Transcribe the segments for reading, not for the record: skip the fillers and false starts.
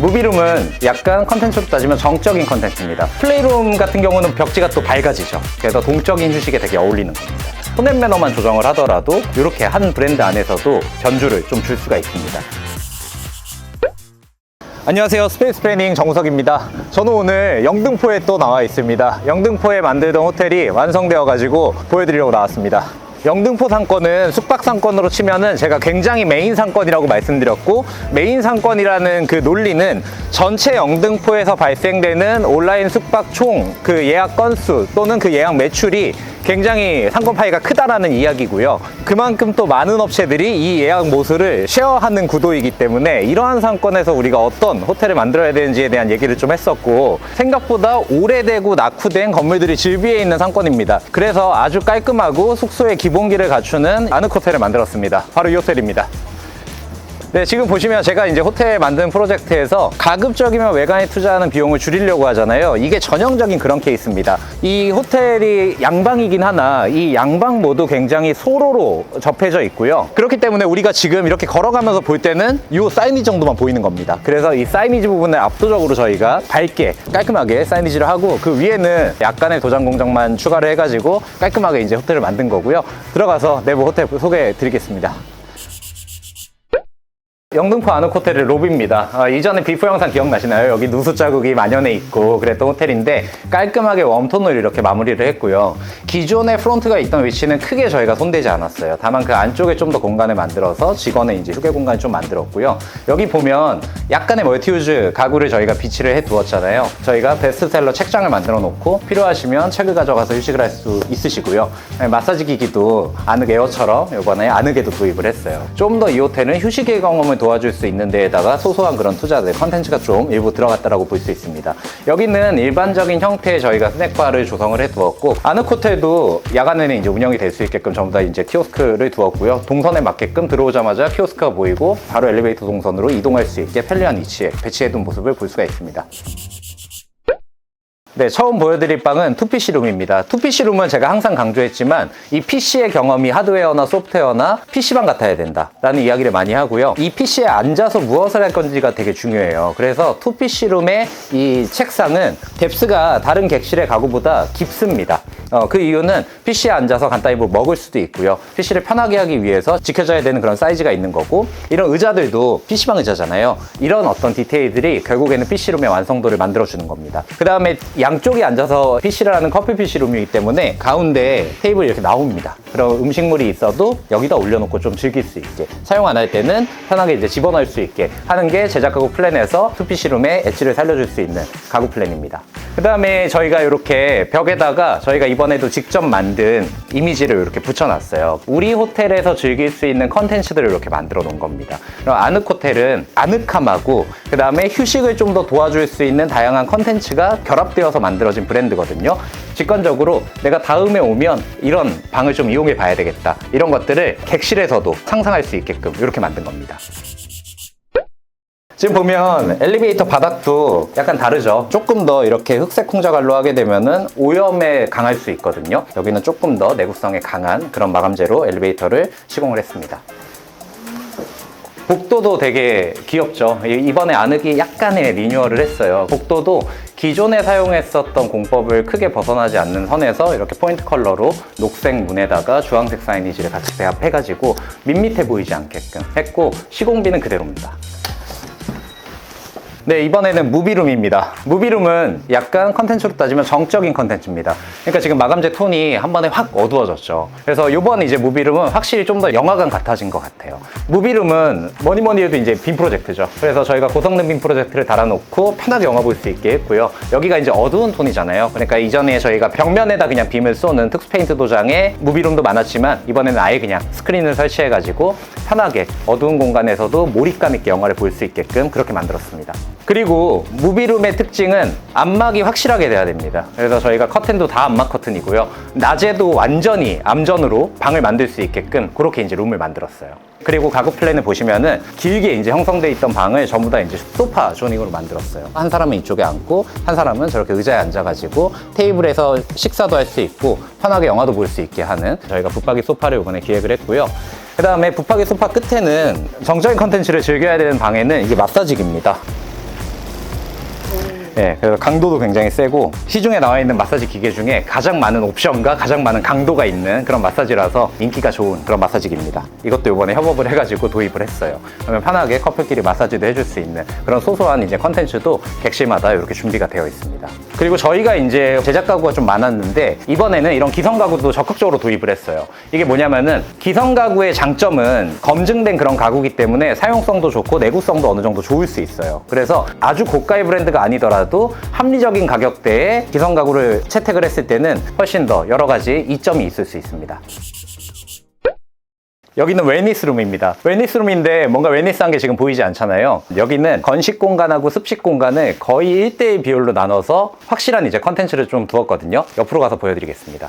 무비룸은 약간 컨텐츠로 따지면 정적인 컨텐츠입니다. 플레이룸 같은 경우는 벽지가 또 밝아지죠. 그래서 동적인 휴식에 되게 어울리는 겁니다. 손앤 매너만 조정을 하더라도 이렇게 한 브랜드 안에서도 변주를 좀 줄 수가 있습니다. 안녕하세요, 스페이스 플래닝 정우석입니다. 저는 오늘 영등포에 또 나와 있습니다. 영등포에 만들던 호텔이 완성되어 가지고 보여드리려고 나왔습니다. 영등포 상권은 숙박 상권으로 치면은 제가 굉장히 메인 상권이라고 말씀드렸고, 메인 상권이라는 그 논리는 전체 영등포에서 발생되는 온라인 숙박 총 그 예약 건수 또는 그 예약 매출이 굉장히 상권 파이가 크다라는 이야기고요. 그만큼 또 많은 업체들이 이 예약 모수를 쉐어하는 구도이기 때문에 이러한 상권에서 우리가 어떤 호텔을 만들어야 되는지에 대한 얘기를 좀 했었고, 생각보다 오래되고 낙후된 건물들이 즐비해 있는 상권입니다. 그래서 아주 깔끔하고 숙소의 기본기를 갖추는 아늑 호텔을 만들었습니다. 바로 이 호텔입니다. 네, 지금 보시면 제가 이제 호텔 만드는 프로젝트에서 가급적이면 외관에 투자하는 비용을 줄이려고 하잖아요. 이게 전형적인 그런 케이스입니다. 이 호텔이 양방이긴 하나 이 양방 모두 굉장히 소로로 접해져 있고요. 그렇기 때문에 우리가 지금 이렇게 걸어가면서 볼 때는 이 사이니지 정도만 보이는 겁니다. 그래서 이 사이니지 부분을 압도적으로 저희가 밝게 깔끔하게 사이니지를 하고, 그 위에는 약간의 도장 공정만 추가를 해가지고 깔끔하게 이제 호텔을 만든 거고요. 들어가서 내부 호텔 소개해 드리겠습니다. 영등포 아늑 호텔의 로비입니다. 이전에 비포 영상 기억나시나요? 여기 누수 자국이 만연해 있고 그랬던 호텔인데 깔끔하게 웜톤으로 이렇게 마무리를 했고요. 기존에 프론트가 있던 위치는 크게 저희가 손대지 않았어요. 다만 그 안쪽에 좀 더 공간을 만들어서 직원의 이제 휴게 공간을 좀 만들었고요. 여기 보면 약간의 멀티유즈 가구를 저희가 비치를 해 두었잖아요. 저희가 베스트셀러 책장을 만들어 놓고 필요하시면 책을 가져가서 휴식을 할 수 있으시고요. 마사지 기기도 아늑 에어처럼 이번에 아늑에도 도입을 했어요. 좀 더 이 호텔은 휴식의 경험을 도와줄 수 있는 데에다가 소소한 그런 투자들, 컨텐츠가 좀 일부 들어갔다라고 볼 수 있습니다. 여기는 일반적인 형태의 저희가 스낵바를 조성을 해 두었고, 아늑 호텔도 야간에는 이제 운영이 될 수 있게끔 전부 다 이제 키오스크를 두었고요. 동선에 맞게끔 들어오자마자 키오스크가 보이고 바로 엘리베이터 동선으로 이동할 수 있게 편리한 위치에 배치해 둔 모습을 볼 수가 있습니다. 네, 처음 보여드릴 방은 2PC룸입니다. 2PC룸은 제가 항상 강조했지만 이 PC의 경험이 하드웨어나 소프트웨어나 PC방 같아야 된다라는 이야기를 많이 하고요. 이 PC에 앉아서 무엇을 할 건지가 되게 중요해요. 그래서 2PC룸의 이 책상은 뎁스가 다른 객실의 가구보다 깊습니다. 그 이유는 PC에 앉아서 간단히 뭐 먹을 수도 있고요. PC를 편하게 하기 위해서 지켜져야 되는 그런 사이즈가 있는 거고, 이런 의자들도 PC방 의자잖아요. 이런 어떤 디테일들이 결국에는 PC룸의 완성도를 만들어주는 겁니다. 그 다음에 양쪽에 앉아서 PC를 하는 커피 PC룸이기 때문에 가운데 테이블이 이렇게 나옵니다. 그럼 음식물이 있어도 여기다 올려놓고 좀 즐길 수 있게, 사용 안 할 때는 편하게 이제 집어넣을 수 있게 하는 게 제작 가구 플랜에서 2PC룸의 엣지를 살려줄 수 있는 가구 플랜입니다. 그 다음에 저희가 이렇게 벽에다가 저희가 이번에도 직접 만든 이미지를 이렇게 붙여놨어요. 우리 호텔에서 즐길 수 있는 컨텐츠들을 이렇게 만들어 놓은 겁니다. 그럼 아늑 호텔은 아늑함하고 그 다음에 휴식을 좀 더 도와줄 수 있는 다양한 컨텐츠가 결합되어서 만들어진 브랜드거든요. 직관적으로 내가 다음에 오면 이런 방을 좀 이용해 봐야 되겠다, 이런 것들을 객실에서도 상상할 수 있게끔 이렇게 만든 겁니다. 지금 보면 엘리베이터 바닥도 약간 다르죠. 조금 더 이렇게 흑색 콩자갈로 하게 되면은 오염에 강할 수 있거든요. 여기는 조금 더 내구성에 강한 그런 마감재로 엘리베이터를 시공을 했습니다. 복도도 되게 귀엽죠. 이번에 아늑이 약간의 리뉴얼을 했어요. 복도도 기존에 사용했었던 공법을 크게 벗어나지 않는 선에서 이렇게 포인트 컬러로 녹색 문에다가 주황색 사이니지를 같이 배합해가지고 밋밋해 보이지 않게끔 했고, 시공비는 그대로입니다. 네, 이번에는 무비룸입니다. 무비룸은 약간 컨텐츠로 따지면 정적인 컨텐츠입니다. 그러니까 지금 마감재 톤이 한 번에 확 어두워졌죠. 그래서 이번 이제 무비룸은 확실히 좀 더 영화관 같아진 것 같아요. 무비룸은 뭐니 해도 이제 빔 프로젝트죠. 그래서 저희가 고성능 빔 프로젝트를 달아놓고 편하게 영화 볼 수 있게 했고요. 여기가 이제 어두운 톤이잖아요. 그러니까 이전에 저희가 벽면에다 그냥 빔을 쏘는 특수 페인트 도장의 무비룸도 많았지만, 이번에는 아예 그냥 스크린을 설치해가지고 편하게 어두운 공간에서도 몰입감 있게 영화를 볼 수 있게끔 그렇게 만들었습니다. 그리고 무비룸의 특징은 암막이 확실하게 돼야 됩니다. 그래서 저희가 커튼도 다 암막 커튼이고요. 낮에도 완전히 암전으로 방을 만들 수 있게끔 그렇게 이제 룸을 만들었어요. 그리고 가구 플랜을 보시면은 길게 이제 형성돼 있던 방을 전부 다 이제 소파 조닝으로 만들었어요. 한 사람은 이쪽에 앉고 한 사람은 저렇게 의자에 앉아가지고 테이블에서 식사도 할 수 있고 편하게 영화도 볼 수 있게 하는, 저희가 붙박이 소파를 이번에 기획을 했고요. 그 다음에 붙박이 소파 끝에는 정적인 컨텐츠를 즐겨야 되는 방에는 이게 마사지기입니다. 네, 그래서 강도도 굉장히 세고 시중에 나와 있는 마사지 기계 중에 가장 많은 옵션과 가장 많은 강도가 있는 그런 마사지라서 인기가 좋은 그런 마사지기입니다. 이것도 이번에 협업을 해가지고 도입을 했어요. 그러면 편하게 커플끼리 마사지도 해줄 수 있는 그런 소소한 이제 컨텐츠도 객실마다 이렇게 준비가 되어 있습니다. 그리고 저희가 이제 제작 가구가 좀 많았는데 이번에는 이런 기성 가구도 적극적으로 도입을 했어요. 이게 뭐냐면은 기성 가구의 장점은 검증된 그런 가구이기 때문에 사용성도 좋고 내구성도 어느 정도 좋을 수 있어요. 그래서 아주 고가의 브랜드가 아니더라도 합리적인 가격대에 기성 가구를 채택을 했을 때는 훨씬 더 여러 가지 이점이 있을 수 있습니다. 여기는 웰니스룸입니다. 웰니스룸인데 뭔가 웰니스한 게 지금 보이지 않잖아요. 여기는 건식 공간하고 습식 공간을 거의 1대1 비율로 나눠서 확실한 이제 컨텐츠를 좀 두었거든요. 옆으로 가서 보여드리겠습니다.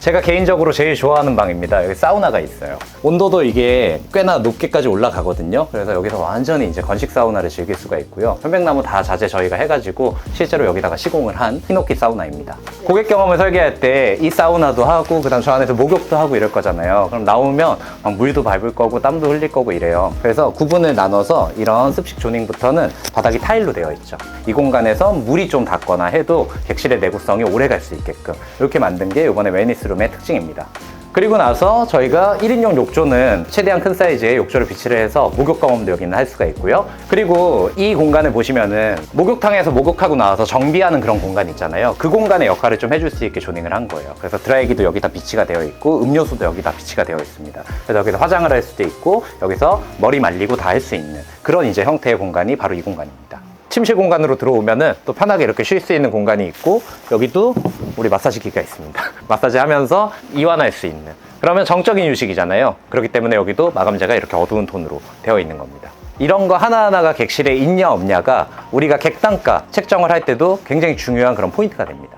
제가 개인적으로 제일 좋아하는 방입니다. 여기 사우나가 있어요. 온도도 이게 꽤나 높게까지 올라가거든요. 그래서 여기서 완전히 이제 건식 사우나를 즐길 수가 있고요. 편백나무 다 자재 저희가 해가지고 실제로 여기다가 시공을 한 히노키 사우나입니다. 고객 경험을 설계할 때 이 사우나도 하고 그다음 저 안에서 목욕도 하고 이럴 거잖아요. 그럼 나오면 막 물도 밟을 거고 땀도 흘릴 거고 이래요. 그래서 구분을 나눠서 이런 습식 조닝부터는 바닥이 타일로 되어 있죠. 이 공간에서 물이 좀 닿거나 해도 객실의 내구성이 오래 갈 수 있게끔 이렇게 만든 게 이번에 웰니스룸의 특징입니다. 그리고 나서 저희가 1인용 욕조는 최대한 큰 사이즈의 욕조를 비치를 해서 목욕 경험도 여기는 할 수가 있고요. 그리고 이 공간을 보시면은 목욕탕에서 목욕하고 나와서 정비하는 그런 공간 있잖아요. 그 공간의 역할을 좀 해줄 수 있게 조닝을 한 거예요. 그래서 드라이기도 여기다 비치가 되어 있고 음료수도 여기다 비치가 되어 있습니다. 그래서 여기서 화장을 할 수도 있고 여기서 머리 말리고 다 할 수 있는 그런 이제 형태의 공간이 바로 이 공간입니다. 침실 공간으로 들어오면은 또 편하게 이렇게 쉴 수 있는 공간이 있고 여기도 우리 마사지기가 있습니다. 마사지 하면서 이완할 수 있는 그러면 정적인 휴식이잖아요. 그렇기 때문에 여기도 마감재가 이렇게 어두운 톤으로 되어 있는 겁니다. 이런 거 하나하나가 객실에 있냐 없냐가 우리가 객단가 책정을 할 때도 굉장히 중요한 그런 포인트가 됩니다.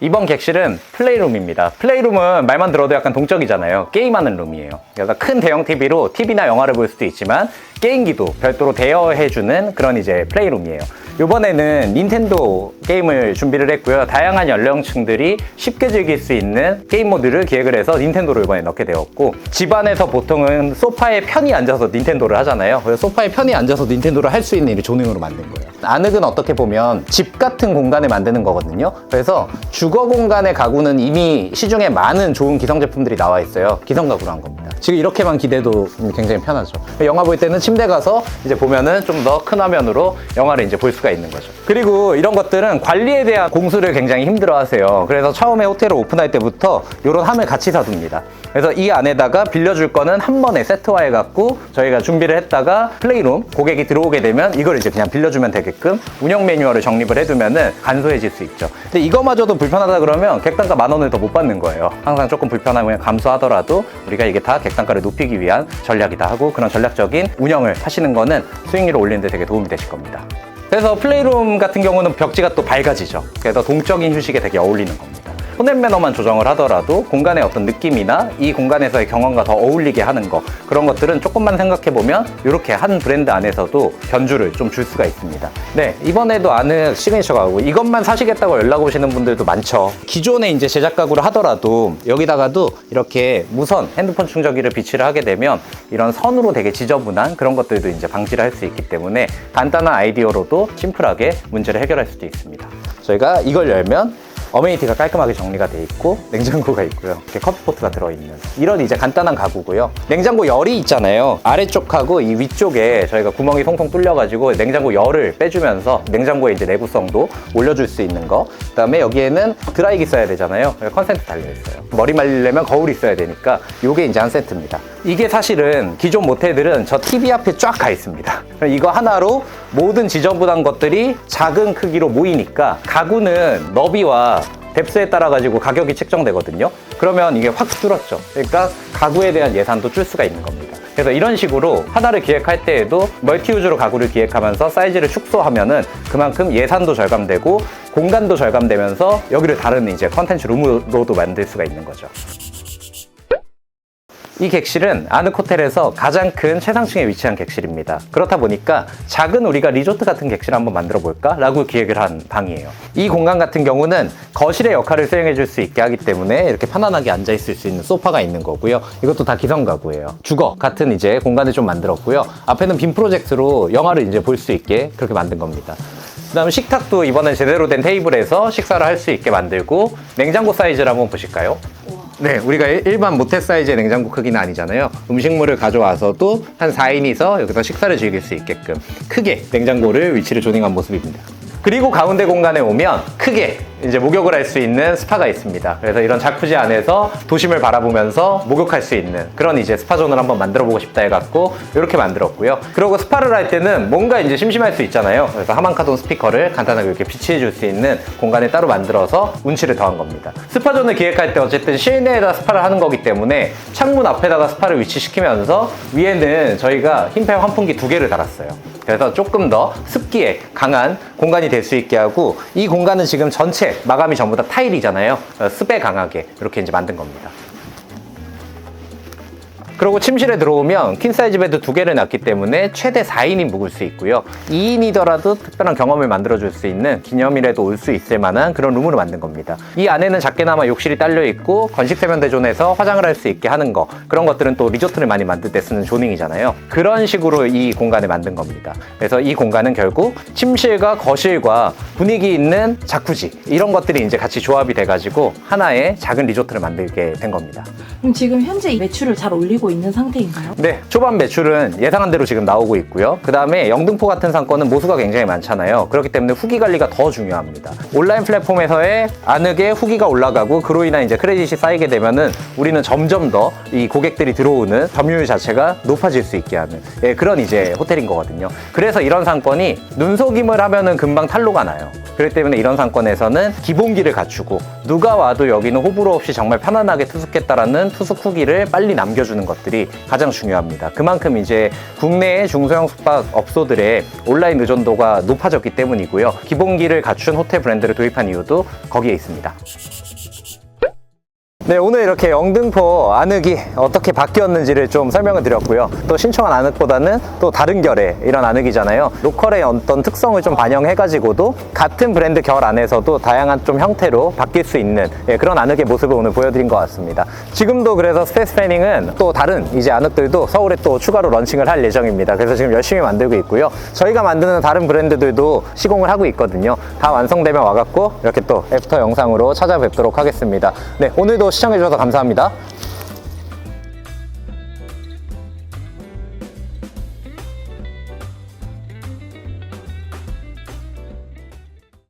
이번 객실은 플레이룸입니다. 플레이룸은 말만 들어도 약간 동적이잖아요. 게임하는 룸이에요. 그래서 큰 대형 TV로 TV나 영화를 볼 수도 있지만 게임기도 별도로 대여해주는 그런 이제 플레이룸이에요. 이번에는 닌텐도 게임을 준비를 했고요. 다양한 연령층들이 쉽게 즐길 수 있는 게임 모드를 기획을 해서 닌텐도를 이번에 넣게 되었고 집안에서 보통은 소파에 편히 앉아서 닌텐도를 하잖아요. 그래서 소파에 편히 앉아서 닌텐도를 할 수 있는 이 조능으로 만든 거예요. 아늑은 어떻게 보면 집 같은 공간을 만드는 거거든요. 그래서 주거 공간의 가구는 이미 시중에 많은 좋은 기성 제품들이 나와 있어요. 기성 가구로 한 겁니다. 지금 이렇게만 기대도 굉장히 편하죠. 영화 볼 때는 침대 가서 이제 보면은 좀 더 큰 화면으로 영화를 이제 볼 수가 있는 거죠. 그리고 이런 것들은 관리에 대한 공수를 굉장히 힘들어 하세요. 그래서 처음에 호텔을 오픈할 때부터 이런 함을 같이 사둡니다. 그래서 이 안에다가 빌려줄 거는 한 번에 세트화해 갖고 저희가 준비를 했다가 플레이룸 고객이 들어오게 되면 이걸 이제 그냥 빌려주면 되게끔 운영 매뉴얼을 정립을 해두면은 간소해질 수 있죠. 근데 이거마저도 불편하다 그러면 객단가 10,000원을 더 못 받는 거예요. 항상 조금 불편하면 감수하더라도 우리가 이게 다 객단가를 높이기 위한 전략이다 하고 그런 전략적인 운영을 하시는 거는 수익률을 올리는 데 되게 도움이 되실 겁니다. 그래서 플레이룸 같은 경우는 벽지가 또 밝아지죠. 그래서 동적인 휴식에 되게 어울리는 겁니다. 톤앤 매너만 조정을 하더라도 공간의 어떤 느낌이나 이 공간에서의 경험과 더 어울리게 하는 거 그런 것들은 조금만 생각해보면 이렇게 한 브랜드 안에서도 견주를 좀 줄 수가 있습니다. 네, 이번에도 아는 시그니처 가구 이것만 사시겠다고 연락 오시는 분들도 많죠. 기존에 이제 제작 가구를 하더라도 여기다가도 이렇게 무선 핸드폰 충전기를 비치를 하게 되면 이런 선으로 되게 지저분한 그런 것들도 이제 방지를 할 수 있기 때문에 간단한 아이디어로도 심플하게 문제를 해결할 수도 있습니다. 저희가 이걸 열면 어메니티가 깔끔하게 정리가 돼 있고 냉장고가 있고요. 이렇게 커피포트가 들어있는 이런 이제 간단한 가구고요. 냉장고 열이 있잖아요. 아래쪽하고 이 위쪽에 저희가 구멍이 통통 뚫려가지고 냉장고 열을 빼주면서 냉장고의 이제 내구성도 올려줄 수 있는 거. 그다음에 여기에는 드라이기 써야 되잖아요. 컨센트 달려 있어요. 머리 말리려면 거울이 있어야 되니까 이게 이제 한 세트입니다. 이게 사실은 기존 모텔들은 저 TV 앞에 쫙 가 있습니다. 이거 하나로 모든 지저분한 것들이 작은 크기로 모이니까 가구는 너비와 뎁스에 따라 가지고 가격이 책정되거든요. 그러면 이게 확 줄었죠. 그러니까 가구에 대한 예산도 줄 수가 있는 겁니다. 그래서 이런 식으로 하나를 기획할 때에도 멀티유즈로 가구를 기획하면서 사이즈를 축소하면은 그만큼 예산도 절감되고 공간도 절감되면서 여기를 다른 이제 컨텐츠 룸으로도 만들 수가 있는 거죠. 이 객실은 아늑 호텔에서 가장 큰 최상층에 위치한 객실입니다. 그렇다 보니까 작은 우리가 리조트 같은 객실을 한번 만들어 볼까? 라고 기획을 한 방이에요. 이 공간 같은 경우는 거실의 역할을 수행해 줄 수 있게 하기 때문에 이렇게 편안하게 앉아 있을 수 있는 소파가 있는 거고요. 이것도 다 기성 가구예요. 주거 같은 이제 공간을 좀 만들었고요. 앞에는 빔 프로젝트로 영화를 이제 볼 수 있게 그렇게 만든 겁니다. 그 다음 식탁도 이번엔 제대로 된 테이블에서 식사를 할 수 있게 만들고, 냉장고 사이즈를 한번 보실까요? 네, 우리가 일반 모텔 사이즈의 냉장고 크기는 아니잖아요. 음식물을 가져와서도 한 4인이서 여기서 식사를 즐길 수 있게끔 크게 냉장고를 위치를 조정한 모습입니다. 그리고 가운데 공간에 오면 크게 이제 목욕을 할 수 있는 스파가 있습니다. 그래서 이런 자쿠지 안에서 도심을 바라보면서 목욕할 수 있는 그런 이제 스파존을 한번 만들어 보고 싶다 해갖고 이렇게 만들었고요. 그리고 스파를 할 때는 뭔가 이제 심심할 수 있잖아요. 그래서 하만카돈 스피커를 간단하게 이렇게 비치해 줄 수 있는 공간을 따로 만들어서 운치를 더한 겁니다. 스파존을 기획할 때 어쨌든 실내에다 스파를 하는 거기 때문에 창문 앞에다가 스파를 위치시키면서 위에는 저희가 흰펜 환풍기 2개를 달았어요. 그래서 조금 더 습기에 강한 공간이 될 수 있게 하고, 이 공간은 지금 전체 마감이 전부 다 타일이잖아요. 습에 강하게 이렇게 이제 만든 겁니다. 그리고 침실에 들어오면 퀸사이즈 베드 2개를 놨기 때문에 최대 4인이 묵을 수 있고요. 2인이더라도 특별한 경험을 만들어줄 수 있는, 기념일에도 올 수 있을 만한 그런 룸으로 만든 겁니다. 이 안에는 작게나마 욕실이 딸려 있고 건식 세면대존에서 화장을 할 수 있게 하는 거, 그런 것들은 또 리조트를 많이 만들 때 쓰는 조닝이잖아요. 그런 식으로 이 공간을 만든 겁니다. 그래서 이 공간은 결국 침실과 거실과 분위기 있는 자쿠지, 이런 것들이 이제 같이 조합이 돼가지고 하나의 작은 리조트를 만들게 된 겁니다. 그럼 지금 현재 매출을 잘 올리고 있는 상태인가요? 네, 초반 매출은 예상한 대로 지금 나오고 있고요. 그 다음에 영등포 같은 상권은 모수가 굉장히 많잖아요. 그렇기 때문에 후기 관리가 더 중요합니다. 온라인 플랫폼에서의 아늑에 후기가 올라가고 그로 인한 이제 크레딧이 쌓이게 되면은 우리는 점점 더 이 고객들이 들어오는 점유율 자체가 높아질 수 있게 하는, 예, 그런 이제 호텔인 거거든요. 그래서 이런 상권이 눈속임을 하면은 금방 탄로가 나요. 그렇기 때문에 이런 상권에서는 기본기를 갖추고 누가 와도 여기는 호불호 없이 정말 편안하게 투숙했다라는 투숙 후기를 빨리 남겨주는 것들이 가장 중요합니다. 그만큼 이제 국내의 중소형 숙박업소들의 온라인 의존도가 높아졌기 때문이고요. 기본기를 갖춘 호텔 브랜드를 도입한 이유도 거기에 있습니다. 네, 오늘 이렇게 영등포 아늑이 어떻게 바뀌었는지를 좀 설명을 드렸고요. 또 신청한 아늑보다는 또 다른 결의 이런 아늑이잖아요. 로컬의 어떤 특성을 좀 반영해가지고도 같은 브랜드 결 안에서도 다양한 좀 형태로 바뀔 수 있는, 예, 그런 아늑의 모습을 오늘 보여드린 것 같습니다. 지금도 그래서 스페이스 플래닝은 또 다른 이제 아늑들도 서울에 또 추가로 런칭을 할 예정입니다. 그래서 지금 열심히 만들고 있고요. 저희가 만드는 다른 브랜드들도 시공을 하고 있거든요. 다 완성되면 와갖고 이렇게 또 애프터 영상으로 찾아뵙도록 하겠습니다. 네, 오늘도 시청해주셔서 감사합니다.